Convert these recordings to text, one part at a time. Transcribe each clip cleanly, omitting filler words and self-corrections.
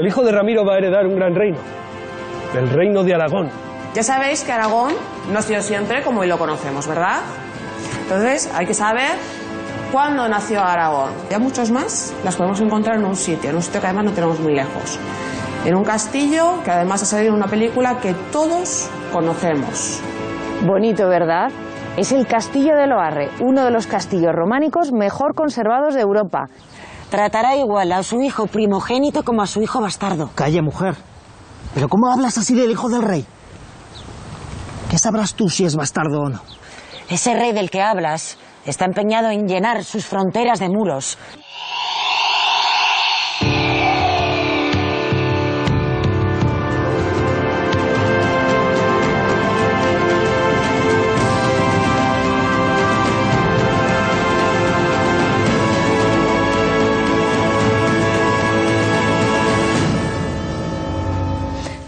El hijo de Ramiro va a heredar un gran reino, el reino de Aragón. Ya sabéis que Aragón no ha sido siempre como hoy lo conocemos, ¿verdad? Entonces hay que saber cuándo nació Aragón. Ya muchos más las podemos encontrar en un sitio que además no tenemos muy lejos. En un castillo que además ha salido en una película que todos conocemos. Bonito, ¿verdad? Es el Castillo de Loarre, uno de los castillos románicos mejor conservados de Europa. Tratará igual a su hijo primogénito como a su hijo bastardo. Calla, mujer. ¿Pero cómo hablas así del hijo del rey? ¿Qué sabrás tú si es bastardo o no? Ese rey del que hablas está empeñado en llenar sus fronteras de muros.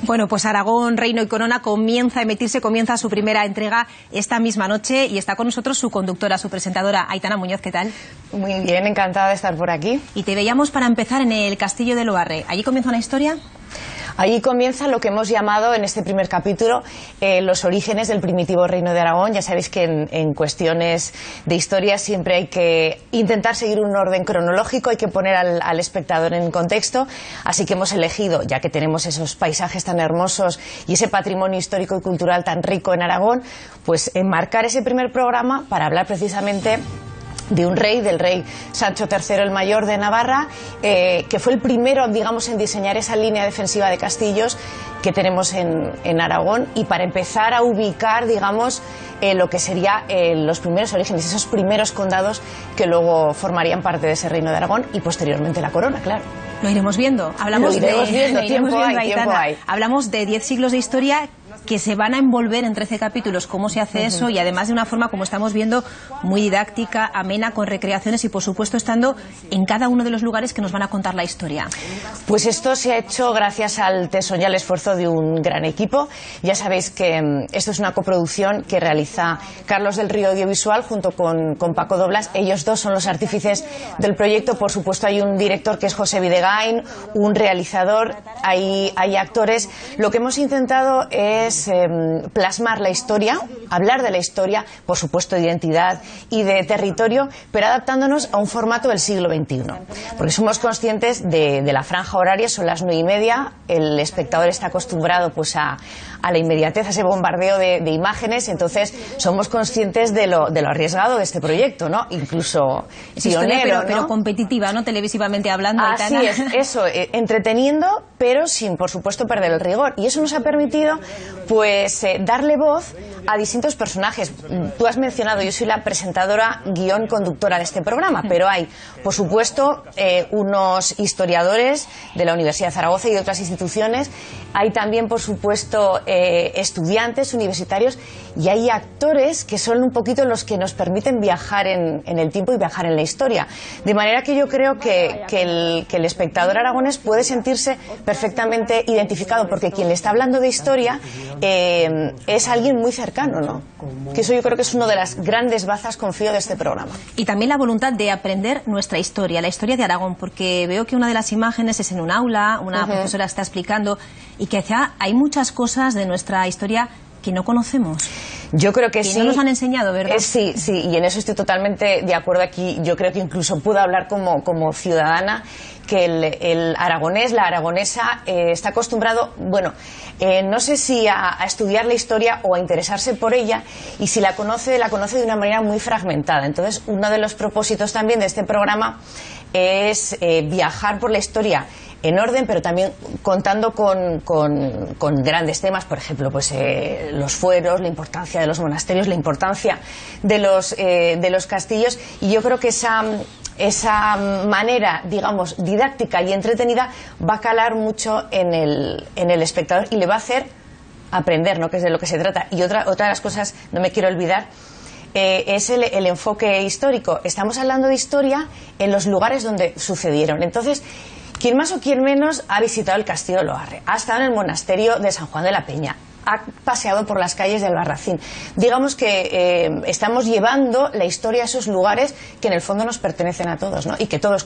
Bueno, pues Aragón, Reino y Corona comienza a emitirse, comienza su primera entrega esta misma noche y está con nosotros su conductora, su presentadora, Aitana Muñoz. ¿Qué tal? Muy bien, encantada de estar por aquí. Y te veíamos para empezar en el Castillo de Loarre. ¿Allí comienza una historia? Allí comienza lo que hemos llamado en este primer capítulo los orígenes del primitivo reino de Aragón. Ya sabéis que en cuestiones de historia siempre hay que intentar seguir un orden cronológico, hay que poner al espectador en contexto. Así que hemos elegido, ya que tenemos esos paisajes tan hermosos y ese patrimonio histórico y cultural tan rico en Aragón, pues enmarcar ese primer programa para hablar precisamente de un rey, del rey Sancho III el Mayor de Navarra, que fue el primero, digamos, en diseñar esa línea defensiva de castillos que tenemos en Aragón, y para empezar a ubicar, digamos, lo que serían los primeros orígenes, esos primeros condados que luego formarían parte de ese reino de Aragón y posteriormente la corona, claro. Lo iremos viendo. Tiempo hay. Hablamos de 10 siglos de historia que se van a envolver en 13 capítulos. ¿Cómo se hace eso? Y además de una forma, como estamos viendo, muy didáctica, amena, con recreaciones y, por supuesto, estando en cada uno de los lugares que nos van a contar la historia. Pues esto se ha hecho gracias al tesón y al esfuerzo de un gran equipo. Ya sabéis que esto es una coproducción que realiza Carlos del Río Audiovisual junto con Paco Doblas. Ellos dos son los artífices del proyecto. Por supuesto, hay un director que es José Videgain, un realizador, hay actores. Lo que hemos intentado es plasmar la historia, hablar de la historia, por supuesto de identidad y de territorio, pero adaptándonos a un formato del siglo XXI. Porque somos conscientes de la franja horaria, son las 9:30, el espectador está acostumbrado pues a la inmediatez, a ese bombardeo de imágenes, entonces somos conscientes de lo arriesgado de este proyecto, ¿no? Incluso pionero, pero ¿no? Competitiva, ¿no? Televisivamente hablando. Así es, eso, entreteniendo, pero sin, por supuesto, perder el rigor. Y eso nos ha permitido pues darle voz a distintos personajes. Tú has mencionado, yo soy la presentadora guión conductora de este programa, pero hay, por supuesto, unos historiadores de la Universidad de Zaragoza y de otras instituciones. Hay también, por supuesto, estudiantes universitarios, y hay actores que son un poquito los que nos permiten viajar en el tiempo y viajar en la historia. De manera que yo creo que el espectador aragonés puede sentirse perfectamente identificado, porque quien le está hablando de historia es alguien muy cercano, ¿no? Que eso yo creo que es una de las grandes bazas, confío, de este programa. Y también la voluntad de aprender nuestra historia, la historia de Aragón, porque veo que una de las imágenes es en un aula, una profesora está explicando, y que hay muchas cosas de nuestra historia que no conocemos. Yo creo que sí. No nos han enseñado, ¿verdad? Sí, y en eso estoy totalmente de acuerdo aquí. Yo creo que incluso puedo hablar como ciudadana, que el aragonés, la aragonesa, está acostumbrado, bueno, no sé si a estudiar la historia o a interesarse por ella, y si la conoce de una manera muy fragmentada. Entonces, uno de los propósitos también de este programa es viajar por la historia en orden, pero también contando con grandes temas, por ejemplo, pues los fueros, la importancia de los monasterios, la importancia de los castillos, y yo creo que esa manera, digamos, didáctica y entretenida va a calar mucho en el espectador y le va a hacer aprender, ¿no? Que es de lo que se trata. Y otra de las cosas, no me quiero olvidar, es el enfoque histórico. Estamos hablando de historia en los lugares donde sucedieron. Entonces, quien más o quien menos ha visitado el Castillo de Loarre, ha estado en el monasterio de San Juan de la Peña, ha paseado por las calles de Albarracín. Digamos que estamos llevando la historia a esos lugares que en el fondo nos pertenecen a todos, ¿no? Y que todos